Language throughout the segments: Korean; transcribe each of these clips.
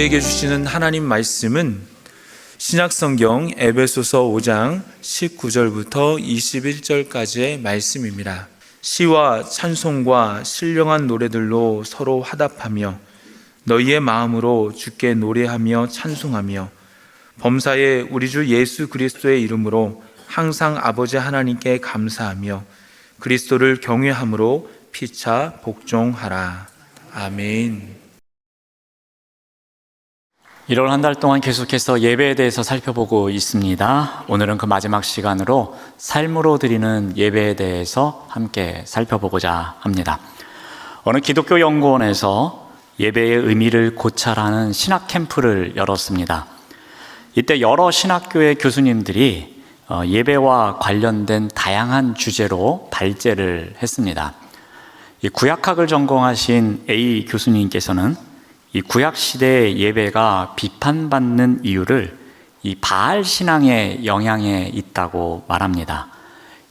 우리에게 주시는 하나님 말씀은 신약성경 에베소서 5장 19절부터 21절까지의 말씀입니다. 시와 찬송과 신령한 노래들로 서로 화답하며 너희의 마음으로 주께 노래하며 찬송하며 범사에 우리 주 예수 그리스도의 이름으로 항상 아버지 하나님께 감사하며 그리스도를 경외함으로 피차 복종하라. 아멘. 1월 한 달 동안 계속해서 예배에 대해서 살펴보고 있습니다. 오늘은 그 마지막 시간으로 삶으로 드리는 예배에 대해서 함께 살펴보고자 합니다. 어느 기독교 연구원에서 예배의 의미를 고찰하는 신학 캠프를 열었습니다. 이때 여러 신학교의 교수님들이 예배와 관련된 다양한 주제로 발제를 했습니다. 이 구약학을 전공하신 A 교수님께서는 이 구약 시대의 예배가 비판받는 이유를 이 바알 신앙의 영향에 있다고 말합니다.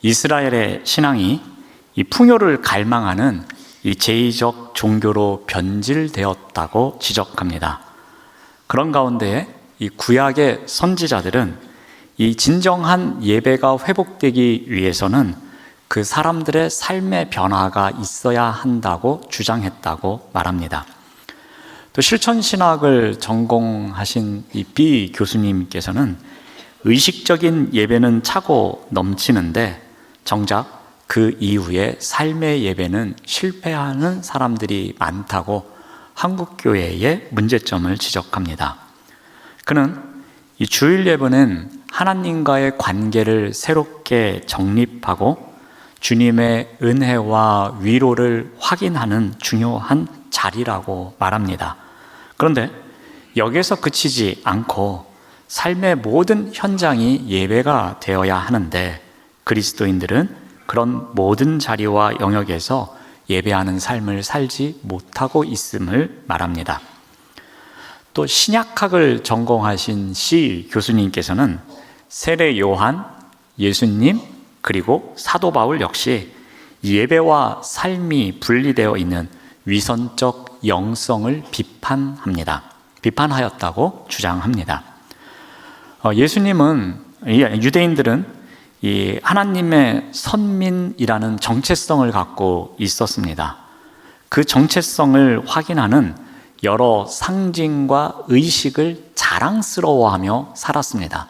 이스라엘의 신앙이 이 풍요를 갈망하는 이 제의적 종교로 변질되었다고 지적합니다. 그런 가운데 이 구약의 선지자들은 이 진정한 예배가 회복되기 위해서는 그 사람들의 삶의 변화가 있어야 한다고 주장했다고 말합니다. 또 실천신학을 전공하신 이 B 교수님께서는 의식적인 예배는 차고 넘치는데 정작 그 이후에 삶의 예배는 실패하는 사람들이 많다고 한국교회의 문제점을 지적합니다. 그는 이 주일 예배는 하나님과의 관계를 새롭게 정립하고 주님의 은혜와 위로를 확인하는 중요한 자리라고 말합니다. 그런데 여기에서 그치지 않고 삶의 모든 현장이 예배가 되어야 하는데 그리스도인들은 그런 모든 자리와 영역에서 예배하는 삶을 살지 못하고 있음을 말합니다. 또 신약학을 전공하신 C 교수님께서는 세례 요한, 예수님, 그리고 사도 바울 역시 예배와 삶이 분리되어 있는 위선적 영성을 비판하였다고 주장합니다. 예수님은, 유대인들은 이 하나님의 선민이라는 정체성을 갖고 있었습니다. 그 정체성을 확인하는 여러 상징과 의식을 자랑스러워하며 살았습니다.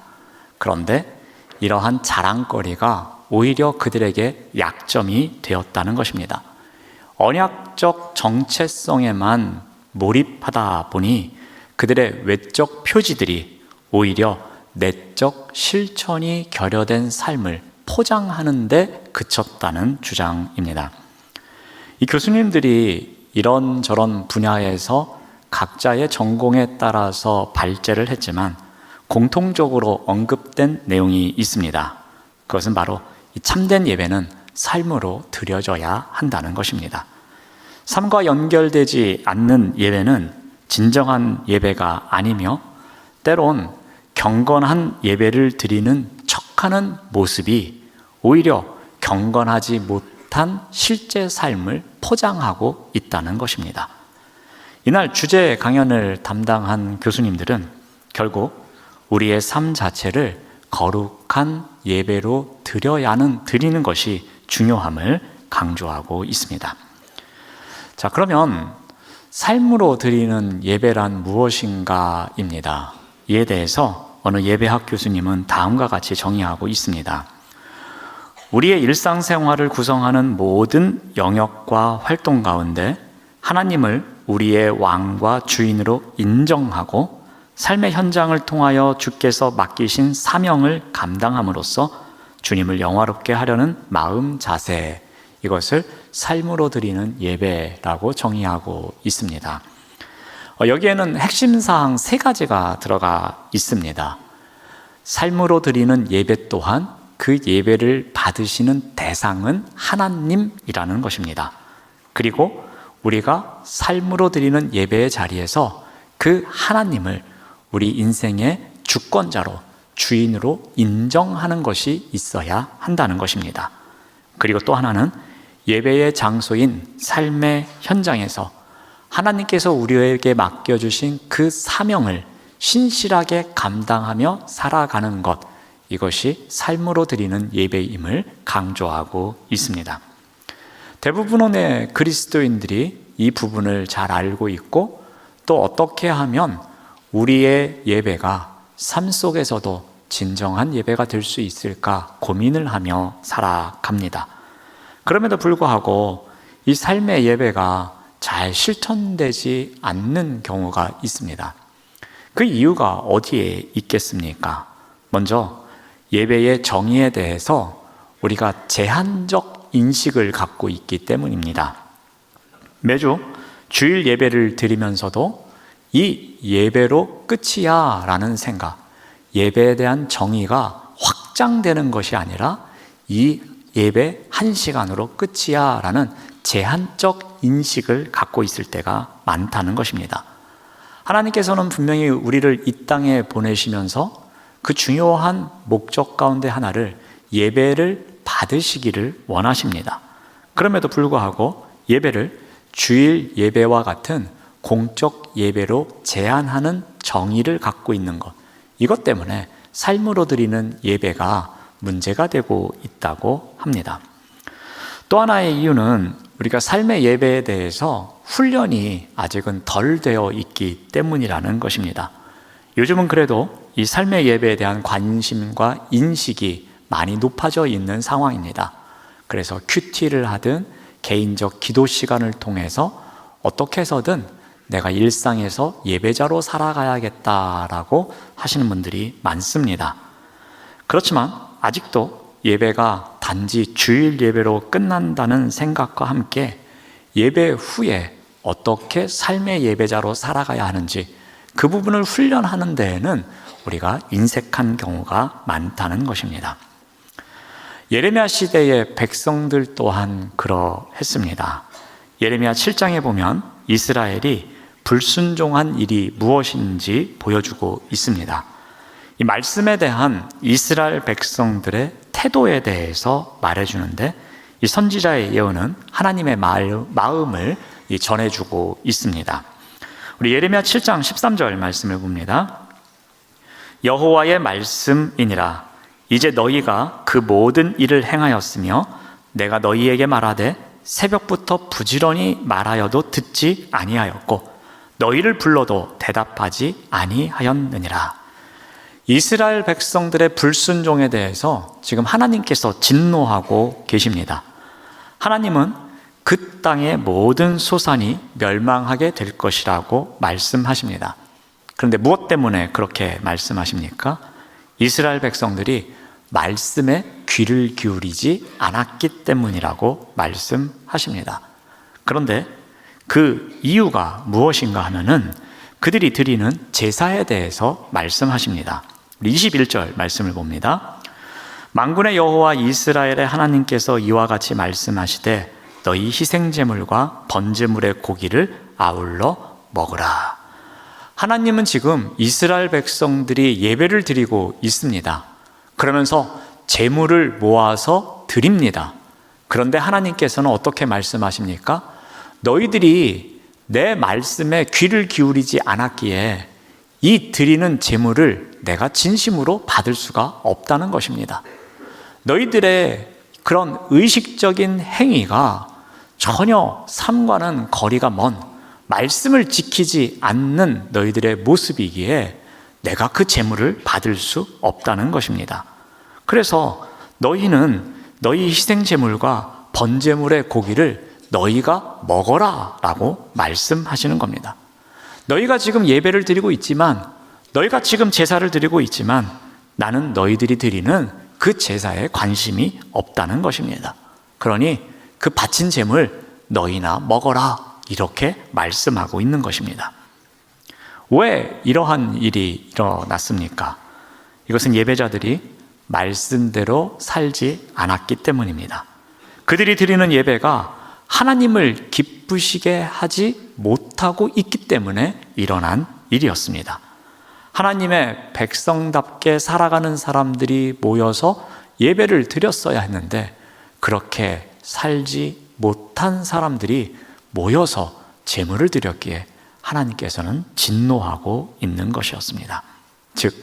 그런데 이러한 자랑거리가 오히려 그들에게 약점이 되었다는 것입니다. 언약적 정체성에만 몰입하다 보니 그들의 외적 표지들이 오히려 내적 실천이 결여된 삶을 포장하는 데 그쳤다는 주장입니다. 이 교수님들이 이런저런 분야에서 각자의 전공에 따라서 발제를 했지만 공통적으로 언급된 내용이 있습니다. 그것은 바로 이 참된 예배는 삶으로 드려져야 한다는 것입니다. 삶과 연결되지 않는 예배는 진정한 예배가 아니며 때론 경건한 예배를 드리는 척하는 모습이 오히려 경건하지 못한 실제 삶을 포장하고 있다는 것입니다. 이날 주제 강연을 담당한 교수님들은 결국 우리의 삶 자체를 거룩한 예배로 드리는 것이 중요함을 강조하고 있습니다. 자, 그러면 삶으로 드리는 예배란 무엇인가입니다. 이에 대해서 어느 예배학 교수님은 다음과 같이 정의하고 있습니다. 우리의 일상생활을 구성하는 모든 영역과 활동 가운데 하나님을 우리의 왕과 주인으로 인정하고 삶의 현장을 통하여 주께서 맡기신 사명을 감당함으로써 주님을 영화롭게 하려는 마음 자세, 이것을 삶으로 드리는 예배라고 정의하고 있습니다. 여기에는 핵심 사항 3가지가 들어가 있습니다. 삶으로 드리는 예배 또한 그 예배를 받으시는 대상은 하나님이라는 것입니다. 그리고 우리가 삶으로 드리는 예배의 자리에서 그 하나님을 우리 인생의 주권자로, 주인으로 인정하는 것이 있어야 한다는 것입니다. 그리고 또 하나는 예배의 장소인 삶의 현장에서 하나님께서 우리에게 맡겨주신 그 사명을 신실하게 감당하며 살아가는 것, 이것이 삶으로 드리는 예배임을 강조하고 있습니다. 대부분의 그리스도인들이 이 부분을 잘 알고 있고, 또 어떻게 하면 우리의 예배가 삶 속에서도 진정한 예배가 될 수 있을까 고민을 하며 살아갑니다. 그럼에도 불구하고 이 삶의 예배가 잘 실천되지 않는 경우가 있습니다. 그 이유가 어디에 있겠습니까? 먼저 예배의 정의에 대해서 우리가 제한적 인식을 갖고 있기 때문입니다. 매주 주일 예배를 드리면서도 이 예배로 끝이야 라는 생각, 예배에 대한 정의가 확장되는 것이 아니라 이 예배 1시간으로 끝이야 라는 제한적 인식을 갖고 있을 때가 많다는 것입니다. 하나님께서는 분명히 우리를 이 땅에 보내시면서 그 중요한 목적 가운데 하나를 예배를 받으시기를 원하십니다. 그럼에도 불구하고 예배를 주일 예배와 같은 공적 예배로 제한하는 정의를 갖고 있는 것, 이것 때문에 삶으로 드리는 예배가 문제가 되고 있다고 합니다. 또 하나의 이유는 우리가 삶의 예배에 대해서 훈련이 아직은 덜 되어 있기 때문이라는 것입니다. 요즘은 그래도 이 삶의 예배에 대한 관심과 인식이 많이 높아져 있는 상황입니다. 그래서 큐티를 하든 개인적 기도 시간을 통해서 어떻게 해서든 내가 일상에서 예배자로 살아가야겠다라고 하시는 분들이 많습니다. 그렇지만 아직도 예배가 단지 주일 예배로 끝난다는 생각과 함께 예배 후에 어떻게 삶의 예배자로 살아가야 하는지 그 부분을 훈련하는 데에는 우리가 인색한 경우가 많다는 것입니다. 예레미야 시대의 백성들 또한 그러했습니다. 예레미야 7장에 보면 이스라엘이 불순종한 일이 무엇인지 보여주고 있습니다. 이 말씀에 대한 이스라엘 백성들의 태도에 대해서 말해주는데, 이 선지자의 예언은 하나님의 마음을 전해주고 있습니다. 우리 예레미야 7장 13절 말씀을 봅니다. 여호와의 말씀이니라. 이제 너희가 그 모든 일을 행하였으며 내가 너희에게 말하되 새벽부터 부지런히 말하여도 듣지 아니하였고 너희를 불러도 대답하지 아니하였느니라. 이스라엘 백성들의 불순종에 대해서 지금 하나님께서 진노하고 계십니다. 하나님은 그 땅의 모든 소산이 멸망하게 될 것이라고 말씀하십니다. 그런데 무엇 때문에 그렇게 말씀하십니까? 이스라엘 백성들이 말씀에 귀를 기울이지 않았기 때문이라고 말씀하십니다. 그런데 그 이유가 무엇인가 하면은 그들이 드리는 제사에 대해서 말씀하십니다. 우리 21절 말씀을 봅니다. 만군의 여호와 이스라엘의 하나님께서 이와 같이 말씀하시되 너희 희생제물과 번제물의 고기를 아울러 먹으라. 하나님은 지금 이스라엘 백성들이 예배를 드리고 있습니다. 그러면서 제물을 모아서 드립니다. 그런데 하나님께서는 어떻게 말씀하십니까? 너희들이 내 말씀에 귀를 기울이지 않았기에 이 드리는 제물을 내가 진심으로 받을 수가 없다는 것입니다. 너희들의 그런 의식적인 행위가 전혀 삶과는 거리가 먼 말씀을 지키지 않는 너희들의 모습이기에 내가 그 제물을 받을 수 없다는 것입니다. 그래서 너희는 너희 희생제물과 번제물의 고기를 너희가 먹어라 라고 말씀하시는 겁니다. 너희가 지금 예배를 드리고 있지만, 너희가 지금 제사를 드리고 있지만 나는 너희들이 드리는 그 제사에 관심이 없다는 것입니다. 그러니 그 바친 제물 너희나 먹어라, 이렇게 말씀하고 있는 것입니다. 왜 이러한 일이 일어났습니까? 이것은 예배자들이 말씀대로 살지 않았기 때문입니다. 그들이 드리는 예배가 하나님을 기쁘시게 하지 못하고 있기 때문에 일어난 일이었습니다. 하나님의 백성답게 살아가는 사람들이 모여서 예배를 드렸어야 했는데 그렇게 살지 못한 사람들이 모여서 제물을 드렸기에 하나님께서는 진노하고 있는 것이었습니다. 즉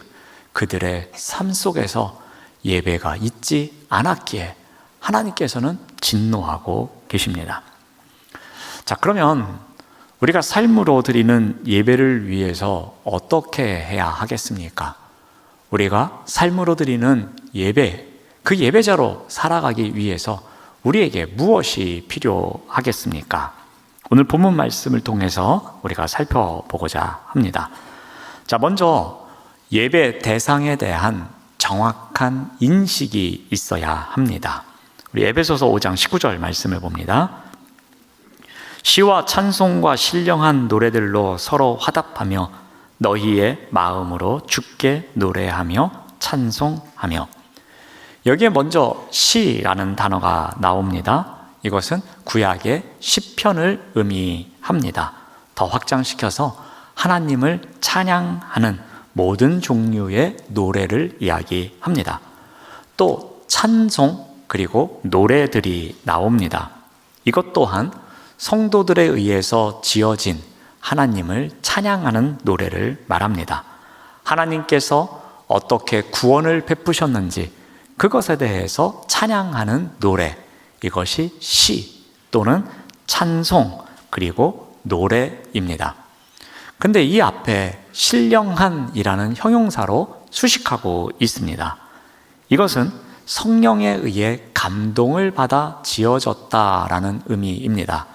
그들의 삶 속에서 예배가 있지 않았기에 하나님께서는 진노하고 계십니다. 자, 그러면 우리가 삶으로 드리는 예배를 위해서 어떻게 해야 하겠습니까? 우리가 삶으로 드리는 예배, 그 예배자로 살아가기 위해서 우리에게 무엇이 필요하겠습니까? 오늘 본문 말씀을 통해서 우리가 살펴보고자 합니다. 자, 먼저 예배 대상에 대한 정확한 인식이 있어야 합니다. 우리 에베소서 5장 19절 말씀을 봅니다. 시와 찬송과 신령한 노래들로 서로 화답하며 너희의 마음으로 주께 노래하며 찬송하며. 여기에 먼저 시라는 단어가 나옵니다. 이것은 구약의 시편을 의미합니다. 더 확장시켜서 하나님을 찬양하는 모든 종류의 노래를 이야기합니다. 또 찬송 그리고 노래들이 나옵니다. 이것 또한 성도들에 의해서 지어진 하나님을 찬양하는 노래를 말합니다. 하나님께서 어떻게 구원을 베푸셨는지 그것에 대해서 찬양하는 노래, 이것이 시 또는 찬송 그리고 노래입니다. 근데 이 앞에 신령한이라는 형용사로 수식하고 있습니다. 이것은 성령에 의해 감동을 받아 지어졌다라는 의미입니다.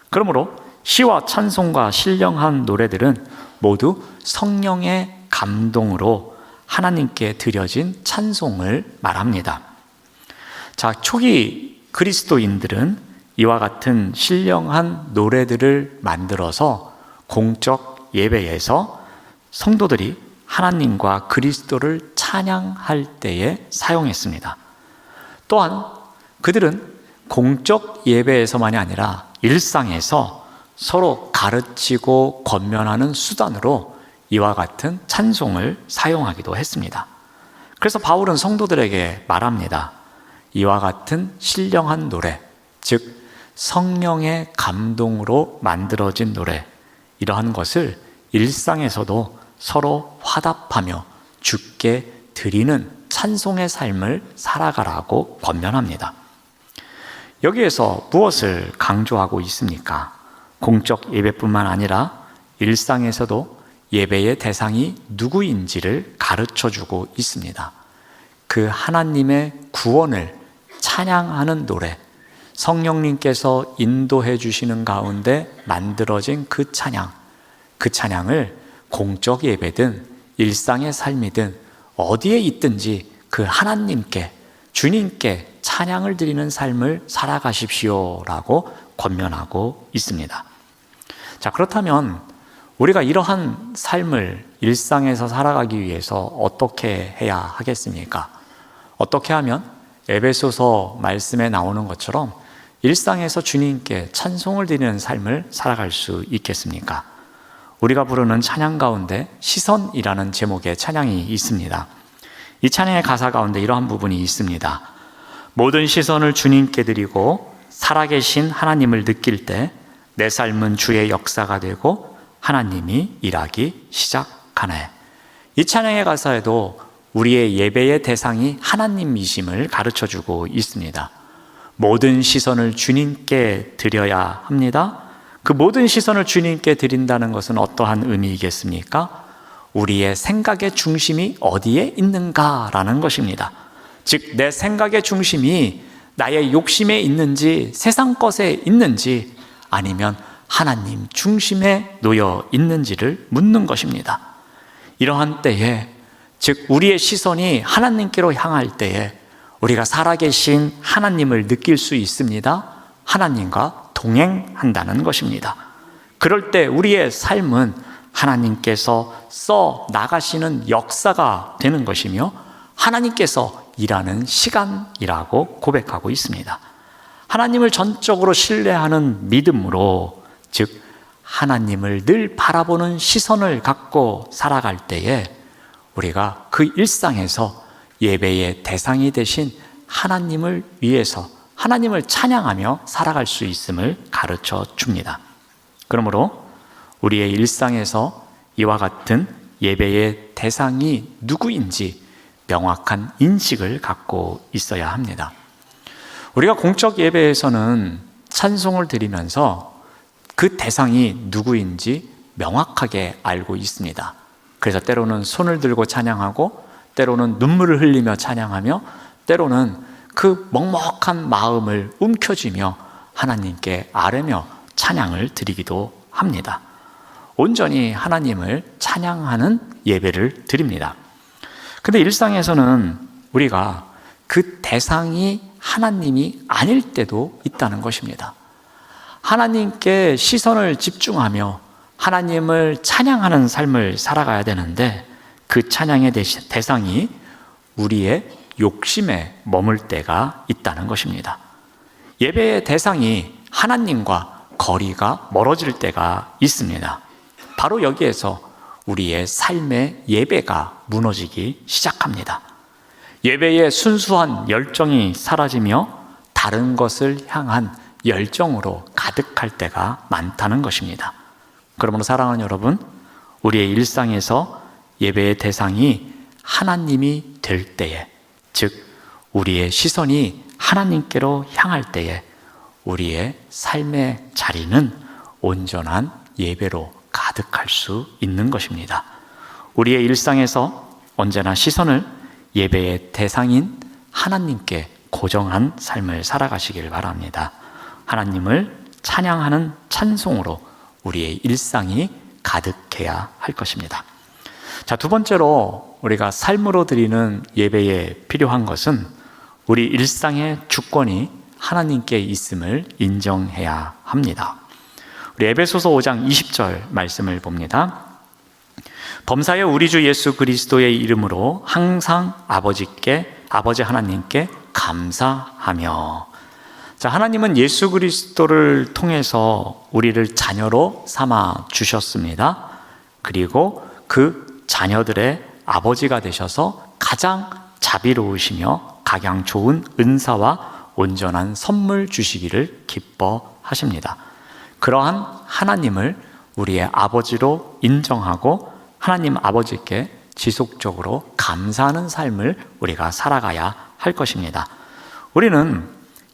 그러므로 시와 찬송과 신령한 노래들은 모두 성령의 감동으로 하나님께 드려진 찬송을 말합니다. 자, 초기 그리스도인들은 이와 같은 신령한 노래들을 만들어서 공적 예배에서 성도들이 하나님과 그리스도를 찬양할 때에 사용했습니다. 또한 그들은 공적 예배에서만이 아니라 일상에서 서로 가르치고 권면하는 수단으로 이와 같은 찬송을 사용하기도 했습니다. 그래서 바울은 성도들에게 말합니다. 이와 같은 신령한 노래, 즉 성령의 감동으로 만들어진 노래, 이러한 것을 일상에서도 서로 화답하며 주께 드리는 찬송의 삶을 살아가라고 권면합니다. 여기에서 무엇을 강조하고 있습니까? 공적 예배뿐만 아니라 일상에서도 예배의 대상이 누구인지를 가르쳐주고 있습니다. 그 하나님의 구원을 찬양하는 노래, 성령님께서 인도해 주시는 가운데 만들어진 그 찬양을 공적 예배든 일상의 삶이든 어디에 있든지 그 하나님께, 주님께 찬양을 드리는 삶을 살아가십시오라고 권면하고 있습니다. 자, 그렇다면 우리가 이러한 삶을 일상에서 살아가기 위해서 어떻게 해야 하겠습니까? 어떻게 하면 에베소서 말씀에 나오는 것처럼 일상에서 주님께 찬송을 드리는 삶을 살아갈 수 있겠습니까? 우리가 부르는 찬양 가운데 시선이라는 제목의 찬양이 있습니다. 이 찬양의 가사 가운데 이러한 부분이 있습니다. 모든 시선을 주님께 드리고 살아계신 하나님을 느낄 때 내 삶은 주의 역사가 되고 하나님이 일하기 시작하네. 이 찬양의 가사에도 우리의 예배의 대상이 하나님이심을 가르쳐주고 있습니다. 모든 시선을 주님께 드려야 합니다. 그 모든 시선을 주님께 드린다는 것은 어떠한 의미이겠습니까? 우리의 생각의 중심이 어디에 있는가라는 것입니다. 즉, 내 생각의 중심이 나의 욕심에 있는지 세상 것에 있는지 아니면 하나님 중심에 놓여 있는지를 묻는 것입니다. 이러한 때에, 즉 우리의 시선이 하나님께로 향할 때에 우리가 살아계신 하나님을 느낄 수 있습니다. 하나님과 동행한다는 것입니다. 그럴 때 우리의 삶은 하나님께서 써 나가시는 역사가 되는 것이며 하나님께서 일하는 시간이라고 고백하고 있습니다. 하나님을 전적으로 신뢰하는 믿음으로, 즉 하나님을 늘 바라보는 시선을 갖고 살아갈 때에 우리가 그 일상에서 예배의 대상이 되신 하나님을 위해서 하나님을 찬양하며 살아갈 수 있음을 가르쳐 줍니다. 그러므로 우리의 일상에서 이와 같은 예배의 대상이 누구인지 명확한 인식을 갖고 있어야 합니다. 우리가 공적 예배에서는 찬송을 드리면서 그 대상이 누구인지 명확하게 알고 있습니다. 그래서 때로는 손을 들고 찬양하고, 때로는 눈물을 흘리며 찬양하며, 때로는 그 먹먹한 마음을 움켜쥐며 하나님께 아뢰며 찬양을 드리기도 합니다. 온전히 하나님을 찬양하는 예배를 드립니다. 근데 일상에서는 우리가 그 대상이 하나님이 아닐 때도 있다는 것입니다. 하나님께 시선을 집중하며 하나님을 찬양하는 삶을 살아가야 되는데, 그 찬양의 대상이 우리의 욕심에 머물 때가 있다는 것입니다. 예배의 대상이 하나님과 거리가 멀어질 때가 있습니다. 바로 여기에서 우리의 삶의 예배가 무너지기 시작합니다. 예배의 순수한 열정이 사라지며 다른 것을 향한 열정으로 가득할 때가 많다는 것입니다. 그러므로 사랑하는 여러분, 우리의 일상에서 예배의 대상이 하나님이 될 때에, 즉 우리의 시선이 하나님께로 향할 때에 우리의 삶의 자리는 온전한 예배로 가득할 수 있는 것입니다. 우리의 일상에서 언제나 시선을 예배의 대상인 하나님께 고정한 삶을 살아가시길 바랍니다. 하나님을 찬양하는 찬송으로 우리의 일상이 가득해야 할 것입니다. 자, 두 번째로 우리가 삶으로 드리는 예배에 필요한 것은 우리 일상의 주권이 하나님께 있음을 인정해야 합니다. 우리 에베소서 5장 20절 말씀을 봅니다. 범사에 우리 주 예수 그리스도의 이름으로 항상 아버지 하나님께 감사하며. 자, 하나님은 예수 그리스도를 통해서 우리를 자녀로 삼아 주셨습니다. 그리고 그 자녀들의 아버지가 되셔서 가장 자비로우시며 각양 좋은 은사와 온전한 선물 주시기를 기뻐하십니다. 그러한 하나님을 우리의 아버지로 인정하고 하나님 아버지께 지속적으로 감사하는 삶을 우리가 살아가야 할 것입니다. 우리는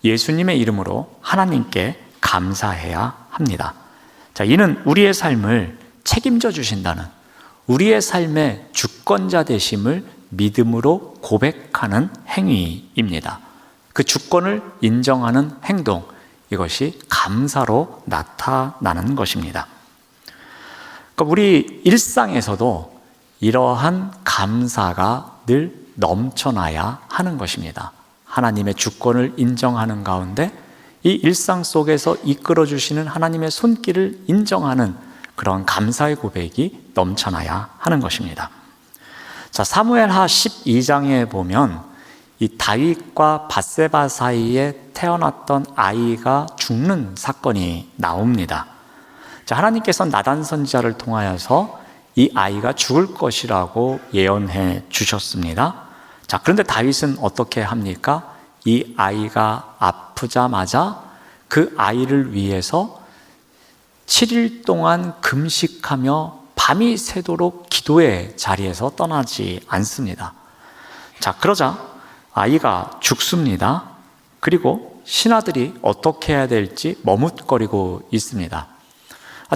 예수님의 이름으로 하나님께 감사해야 합니다. 자, 이는 우리의 삶을 책임져 주신다는, 우리의 삶의 주권자 되심을 믿음으로 고백하는 행위입니다. 그 주권을 인정하는 행동, 이것이 감사로 나타나는 것입니다. 그러니까 우리 일상에서도 이러한 감사가 늘 넘쳐나야 하는 것입니다. 하나님의 주권을 인정하는 가운데 이 일상 속에서 이끌어 주시는 하나님의 손길을 인정하는 그런 감사의 고백이 넘쳐나야 하는 것입니다. 자, 사무엘하 12장에 보면 이 다윗과 밧세바 사이에 태어났던 아이가 죽는 사건이 나옵니다. 자, 하나님께서 나단 선지자를 통하여서 이 아이가 죽을 것이라고 예언해 주셨습니다. 자, 그런데 다윗은 어떻게 합니까? 이 아이가 아프자마자 그 아이를 위해서 7일 동안 금식하며 밤이 새도록 기도의 자리에서 떠나지 않습니다. 자, 그러자 아이가 죽습니다. 그리고 신하들이 어떻게 해야 될지 머뭇거리고 있습니다.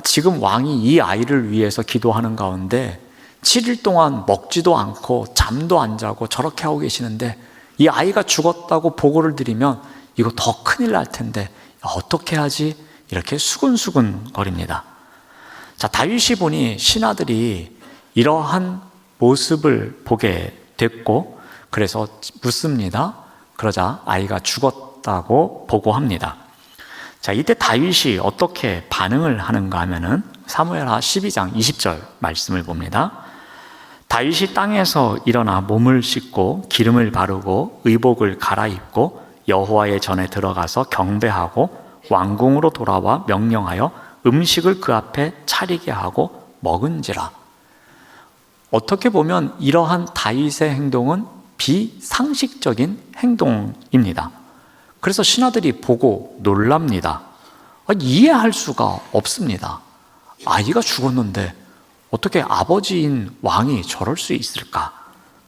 지금 왕이 이 아이를 위해서 기도하는 가운데 7일 동안 먹지도 않고 잠도 안 자고 저렇게 하고 계시는데 이 아이가 죽었다고 보고를 드리면 이거 더 큰일 날 텐데 어떻게 하지? 이렇게 수근수근 거립니다. 자, 다윗이 보니 신하들이 이러한 모습을 보게 됐고 그래서 묻습니다. 그러자 아이가 죽었다고 보고합니다. 자, 이때 다윗이 어떻게 반응을 하는가 하면은 사무엘하 12장 20절 말씀을 봅니다. 다윗이 땅에서 일어나 몸을 씻고 기름을 바르고 의복을 갈아입고 여호와의 전에 들어가서 경배하고 왕궁으로 돌아와 명령하여 음식을 그 앞에 차리게 하고 먹은지라. 어떻게 보면 이러한 다윗의 행동은 비상식적인 행동입니다. 그래서 신하들이 보고 놀랍니다. 이해할 수가 없습니다. 아이가 죽었는데 어떻게 아버지인 왕이 저럴 수 있을까?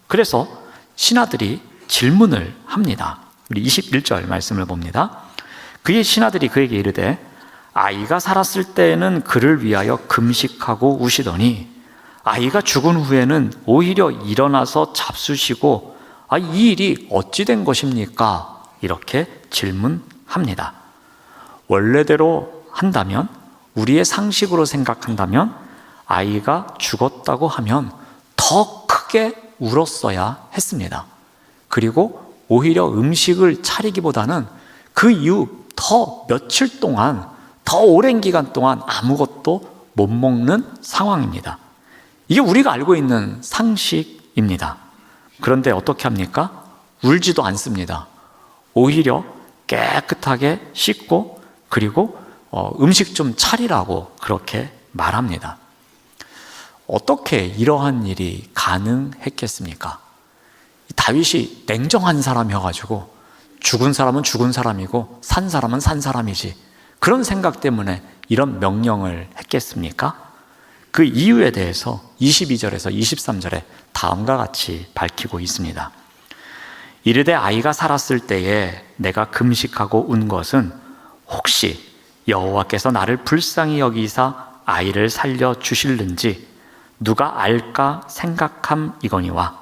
그래서 신하들이 질문을 합니다. 우리 21절 말씀을 봅니다. 그의 신하들이 그에게 이르되 아이가 살았을 때에는 그를 위하여 금식하고 우시더니 아이가 죽은 후에는 오히려 일어나서 잡수시고 이 일이 어찌 된 것입니까? 이렇게 질문합니다. 원래대로 한다면, 우리의 상식으로 생각한다면 아이가 죽었다고 하면 더 크게 울었어야 했습니다. 그리고 오히려 음식을 차리기보다는 그 이후 더 며칠 동안, 더 오랜 기간 동안 아무것도 못 먹는 상황입니다. 이게 우리가 알고 있는 상식입니다. 그런데 어떻게 합니까? 울지도 않습니다. 오히려 깨끗하게 씻고 그리고 음식 좀 차리라고 그렇게 말합니다. 어떻게 이러한 일이 가능했겠습니까? 다윗이 냉정한 사람이어가지고 죽은 사람은 죽은 사람이고 산 사람은 산 사람이지, 그런 생각 때문에 이런 명령을 했겠습니까? 그 이유에 대해서 22절에서 23절에 다음과 같이 밝히고 있습니다. 이르되 아이가 살았을 때에 내가 금식하고 운 것은 혹시 여호와께서 나를 불쌍히 여기사 아이를 살려 주실는지 누가 알까 생각함이거니와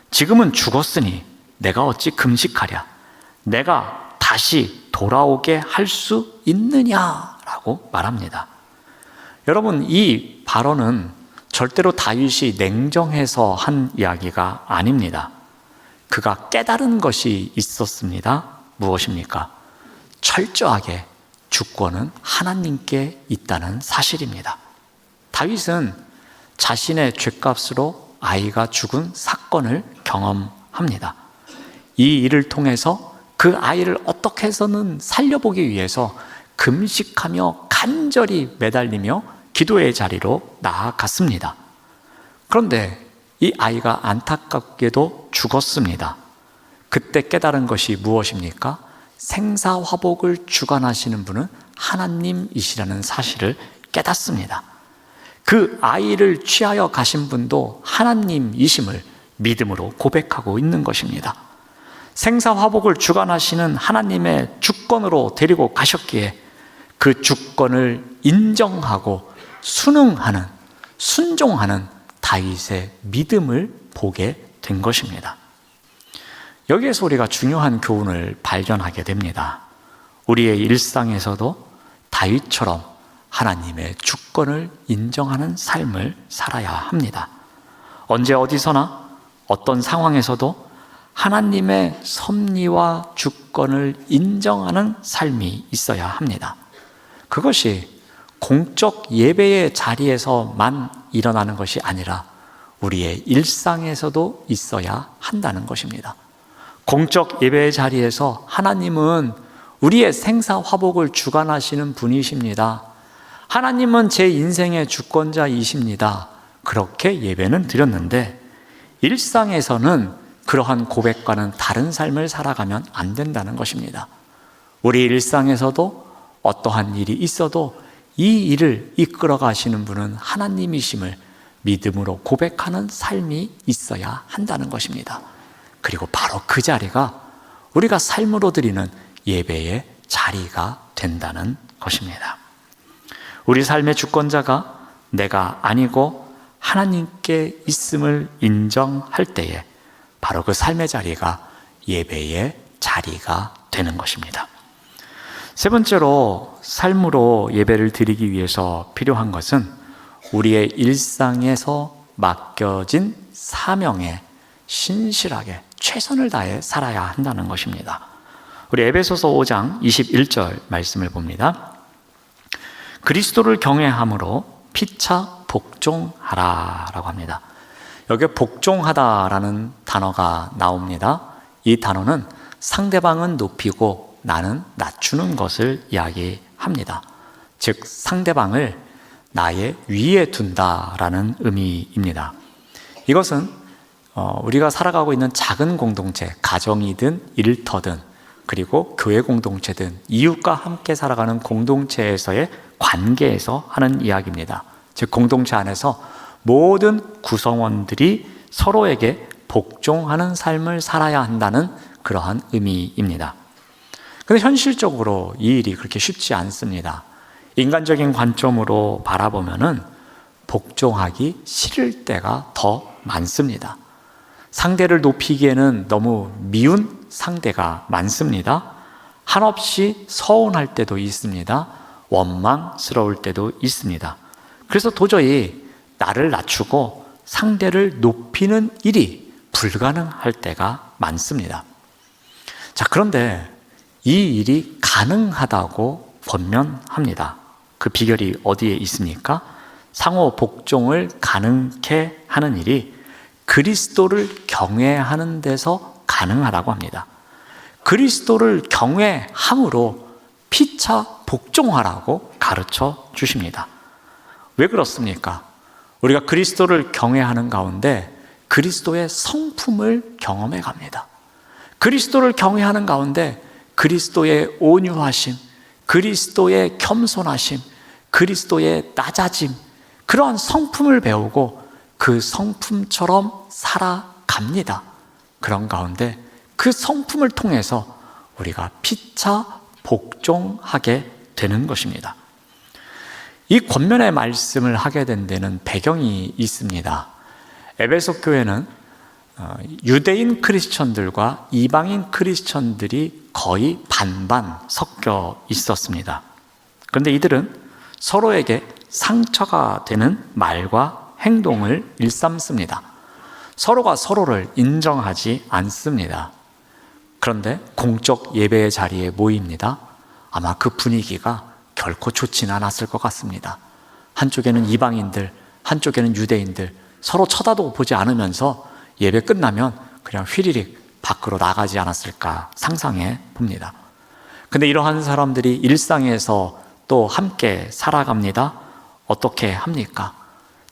지금은 죽었으니 내가 어찌 금식하랴, 내가 다시 돌아오게 할 수 있느냐라고 말합니다. 여러분, 이 발언은 절대로 다윗이 냉정해서 한 이야기가 아닙니다. 그가 깨달은 것이 있었습니다. 무엇입니까? 철저하게 주권은 하나님께 있다는 사실입니다. 다윗은 자신의 죗값으로 아이가 죽은 사건을 경험합니다. 이 일을 통해서 그 아이를 어떻게 해서는 살려보기 위해서 금식하며 간절히 매달리며 기도의 자리로 나아갔습니다. 그런데 이 아이가 안타깝게도 죽었습니다. 그때 깨달은 것이 무엇입니까? 생사화복을 주관하시는 분은 하나님이시라는 사실을 깨닫습니다. 그 아이를 취하여 가신 분도 하나님이심을 믿음으로 고백하고 있는 것입니다. 생사화복을 주관하시는 하나님의 주권으로 데리고 가셨기에 그 주권을 인정하고 순응하는, 순종하는 다윗의 믿음을 보게 된 것입니다. 여기에서 우리가 중요한 교훈을 발견하게 됩니다. 우리의 일상에서도 다윗처럼 하나님의 주권을 인정하는 삶을 살아야 합니다. 언제 어디서나 어떤 상황에서도 하나님의 섭리와 주권을 인정하는 삶이 있어야 합니다. 그것이 공적 예배의 자리에서만 일어나는 것이 아니라 우리의 일상에서도 있어야 한다는 것입니다. 공적 예배의 자리에서 하나님은 우리의 생사화복을 주관하시는 분이십니다. 하나님은 제 인생의 주권자이십니다. 그렇게 예배는 드렸는데 일상에서는 그러한 고백과는 다른 삶을 살아가면 안 된다는 것입니다. 우리 일상에서도 어떠한 일이 있어도 이 일을 이끌어 가시는 분은 하나님이심을 믿음으로 고백하는 삶이 있어야 한다는 것입니다. 그리고 바로 그 자리가 우리가 삶으로 드리는 예배의 자리가 된다는 것입니다. 우리 삶의 주권자가 내가 아니고 하나님께 있음을 인정할 때에 바로 그 삶의 자리가 예배의 자리가 되는 것입니다. 세 번째로 삶으로 예배를 드리기 위해서 필요한 것은 우리의 일상에서 맡겨진 사명에 신실하게 최선을 다해 살아야 한다는 것입니다. 우리 에베소서 5장 21절 말씀을 봅니다. 그리스도를 경외함으로 피차 복종하라 라고 합니다. 여기에 복종하다라는 단어가 나옵니다. 이 단어는 상대방은 높이고 나는 낮추는 것을 이야기합니다. 즉 상대방을 나의 위에 둔다라는 의미입니다. 이것은 우리가 살아가고 있는 작은 공동체, 가정이든 일터든 그리고 교회 공동체든 이웃과 함께 살아가는 공동체에서의 관계에서 하는 이야기입니다. 즉 공동체 안에서 모든 구성원들이 서로에게 복종하는 삶을 살아야 한다는 그러한 의미입니다. 그런데 현실적으로 이 일이 그렇게 쉽지 않습니다. 인간적인 관점으로 바라보면은 복종하기 싫을 때가 더 많습니다. 상대를 높이기에는 너무 미운 상대가 많습니다. 한없이 서운할 때도 있습니다. 원망스러울 때도 있습니다. 그래서 도저히 나를 낮추고 상대를 높이는 일이 불가능할 때가 많습니다. 자, 그런데 이 일이 가능하다고 권면합니다. 그 비결이 어디에 있습니까? 상호 복종을 가능케 하는 일이 그리스도를 경외하는 데서 가능하다고 합니다. 그리스도를 경외함으로 피차 복종하라고 가르쳐 주십니다. 왜 그렇습니까? 우리가 그리스도를 경외하는 가운데 그리스도의 성품을 경험해 갑니다. 그리스도를 경외하는 가운데 그리스도의 온유하심, 그리스도의 겸손하심, 그리스도의 낮아짐, 그러한 성품을 배우고 그 성품처럼 살아갑니다. 그런 가운데 그 성품을 통해서 우리가 피차 복종하게 되는 것입니다. 이 권면의 말씀을 하게 된 데는 배경이 있습니다. 에베소 교회는 유대인 크리스천들과 이방인 크리스천들이 거의 반반 섞여 있었습니다. 그런데 이들은 서로에게 상처가 되는 말과 행동을 일삼습니다. 서로가 서로를 인정하지 않습니다. 그런데 공적 예배의 자리에 모입니다. 아마 그 분위기가 결코 좋지는 않았을 것 같습니다. 한쪽에는 이방인들, 한쪽에는 유대인들, 서로 쳐다도 보지 않으면서 예배 끝나면 그냥 휘리릭 밖으로 나가지 않았을까 상상해 봅니다. 근데 이러한 사람들이 일상에서 또 함께 살아갑니다. 어떻게 합니까?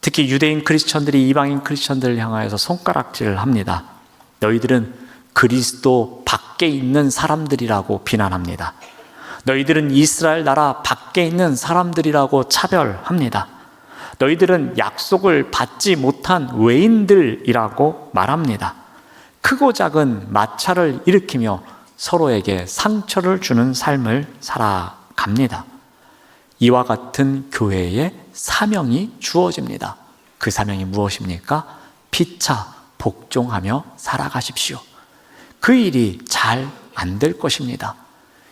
특히 유대인 크리스천들이 이방인 크리스천들을 향하여서 손가락질을 합니다. 너희들은 그리스도 밖에 있는 사람들이라고 비난합니다. 너희들은 이스라엘 나라 밖에 있는 사람들이라고 차별합니다. 너희들은 약속을 받지 못한 외인들이라고 말합니다. 크고 작은 마찰을 일으키며 서로에게 상처를 주는 삶을 살아갑니다. 이와 같은 교회에 사명이 주어집니다. 그 사명이 무엇입니까? 피차 복종하며 살아가십시오. 그 일이 잘 안 될 것입니다.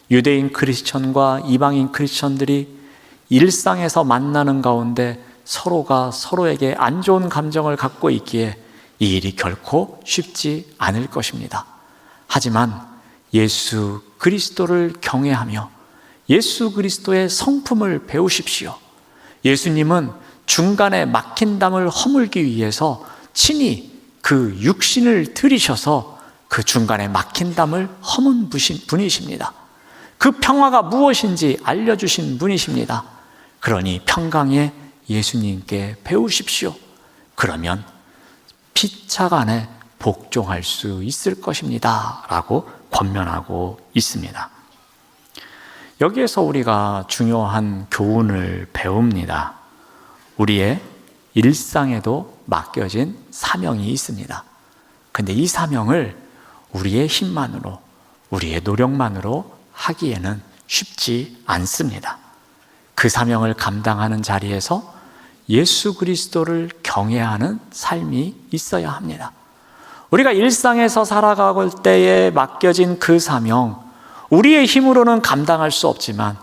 유대인 크리스천과 이방인 크리스천들이 일상에서 만나는 가운데 서로가 서로에게 안 좋은 감정을 갖고 있기에 이 일이 결코 쉽지 않을 것입니다. 하지만 예수 그리스도를 경외하며 예수 그리스도의 성품을 배우십시오. 예수님은 중간에 막힌 담을 허물기 위해서 친히 그 육신을 들이셔서 그 중간에 막힌 담을 허문 분이십니다. 그 평화가 무엇인지 알려주신 분이십니다. 그러니 평강에 예수님께 배우십시오. 그러면 피차간에 복종할 수 있을 것입니다. 라고 권면하고 있습니다. 여기에서 우리가 중요한 교훈을 배웁니다. 우리의 일상에도 맡겨진 사명이 있습니다. 근데 이 사명을 우리의 힘만으로, 우리의 노력만으로 하기에는 쉽지 않습니다. 그 사명을 감당하는 자리에서 예수 그리스도를 경외하는 삶이 있어야 합니다. 우리가 일상에서 살아갈 때에 맡겨진 그 사명, 우리의 힘으로는 감당할 수 없지만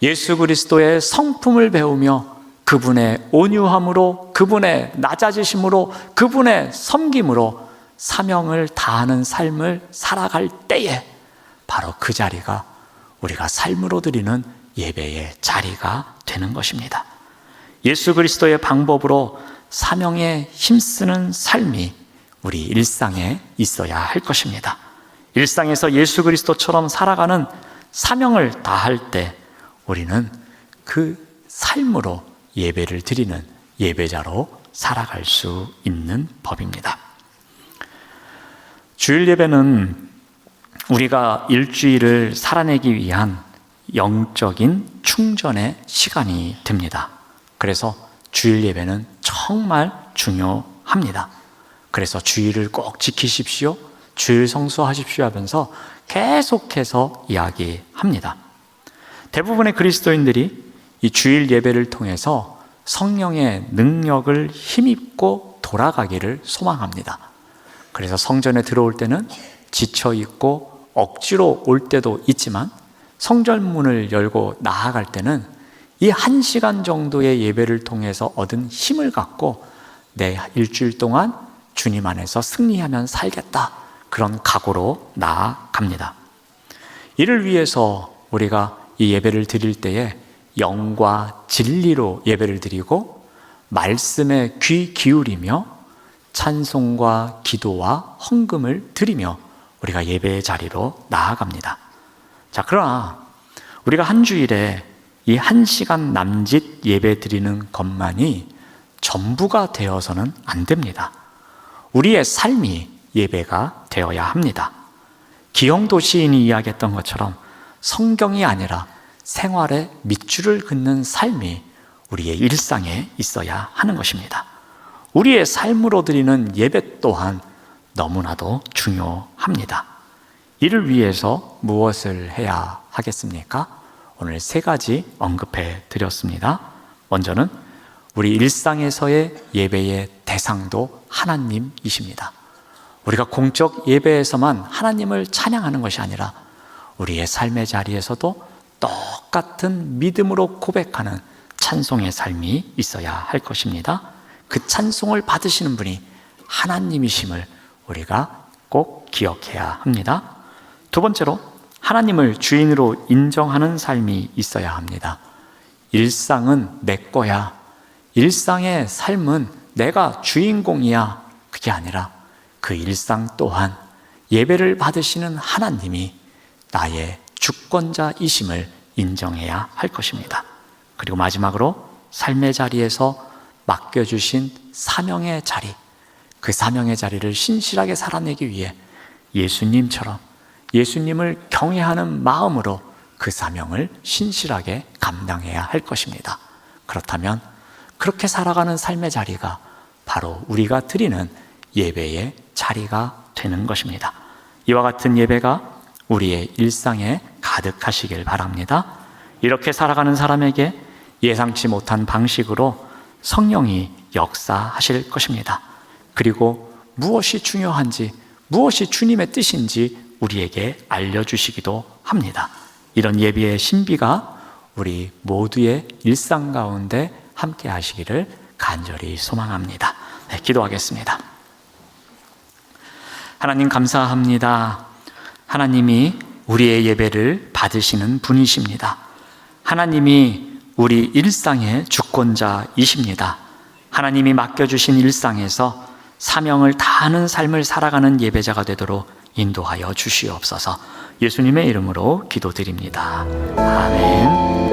예수 그리스도의 성품을 배우며 그분의 온유함으로, 그분의 낮아지심으로, 그분의 섬김으로 사명을 다하는 삶을 살아갈 때에 바로 그 자리가 우리가 삶으로 드리는 예배의 자리가 되는 것입니다. 예수 그리스도의 방법으로 사명에 힘쓰는 삶이 우리 일상에 있어야 할 것입니다. 일상에서 예수 그리스도처럼 살아가는 사명을 다할 때 우리는 그 삶으로 예배를 드리는 예배자로 살아갈 수 있는 법입니다. 주일 예배는 우리가 일주일을 살아내기 위한 영적인 충전의 시간이 됩니다. 그래서 주일 예배는 정말 중요합니다. 그래서 주일을 꼭 지키십시오, 주일 성수하십시오 하면서 계속해서 이야기합니다. 대부분의 그리스도인들이 이 주일 예배를 통해서 성령의 능력을 힘입고 돌아가기를 소망합니다. 그래서 성전에 들어올 때는 지쳐있고 억지로 올 때도 있지만 성전문을 열고 나아갈 때는 이 1시간 정도의 예배를 통해서 얻은 힘을 갖고 내 일주일 동안 주님 안에서 승리하면 살겠다, 그런 각오로 나아갑니다. 이를 위해서 우리가 이 예배를 드릴 때에 영과 진리로 예배를 드리고 말씀에 귀 기울이며 찬송과 기도와 헌금을 드리며 우리가 예배의 자리로 나아갑니다. 자, 그러나 우리가 한 주일에 이 1시간 남짓 예배 드리는 것만이 전부가 되어서는 안 됩니다. 우리의 삶이 예배가 되어야 합니다. 기영도 시인이 이야기했던 것처럼 성경이 아니라 생활의 밑줄을 긋는 삶이 우리의 일상에 있어야 하는 것입니다. 우리의 삶으로 드리는 예배 또한 너무나도 중요합니다. 이를 위해서 무엇을 해야 하겠습니까? 오늘 3가지 언급해 드렸습니다. 먼저는 우리 일상에서의 예배의 대상도 하나님이십니다. 우리가 공적 예배에서만 하나님을 찬양하는 것이 아니라 우리의 삶의 자리에서도 똑같은 믿음으로 고백하는 찬송의 삶이 있어야 할 것입니다. 그 찬송을 받으시는 분이 하나님이심을 우리가 꼭 기억해야 합니다. 2번째로 하나님을 주인으로 인정하는 삶이 있어야 합니다. 일상은 내 거야, 일상의 삶은 내가 주인공이야, 그게 아니라 그 일상 또한 예배를 받으시는 하나님이 나의 주권자이심을 인정해야 할 것입니다. 그리고 마지막으로 삶의 자리에서 맡겨주신 사명의 자리, 그 사명의 자리를 신실하게 살아내기 위해 예수님처럼 예수님을 경외하는 마음으로 그 사명을 신실하게 감당해야 할 것입니다. 그렇다면 그렇게 살아가는 삶의 자리가 바로 우리가 드리는 예배의 자리가 되는 것입니다. 이와 같은 예배가 우리의 일상에 가득하시길 바랍니다. 이렇게 살아가는 사람에게 예상치 못한 방식으로 성령이 역사하실 것입니다. 그리고 무엇이 중요한지, 무엇이 주님의 뜻인지 우리에게 알려주시기도 합니다. 이런 예배의 신비가 우리 모두의 일상 가운데 함께 하시기를 간절히 소망합니다. 네, 기도하겠습니다. 하나님 감사합니다. 하나님이 우리의 예배를 받으시는 분이십니다. 하나님이 우리 일상의 주권자이십니다. 하나님이 맡겨주신 일상에서 사명을 다하는 삶을 살아가는 예배자가 되도록 인도하여 주시옵소서. 예수님의 이름으로 기도드립니다. 아멘.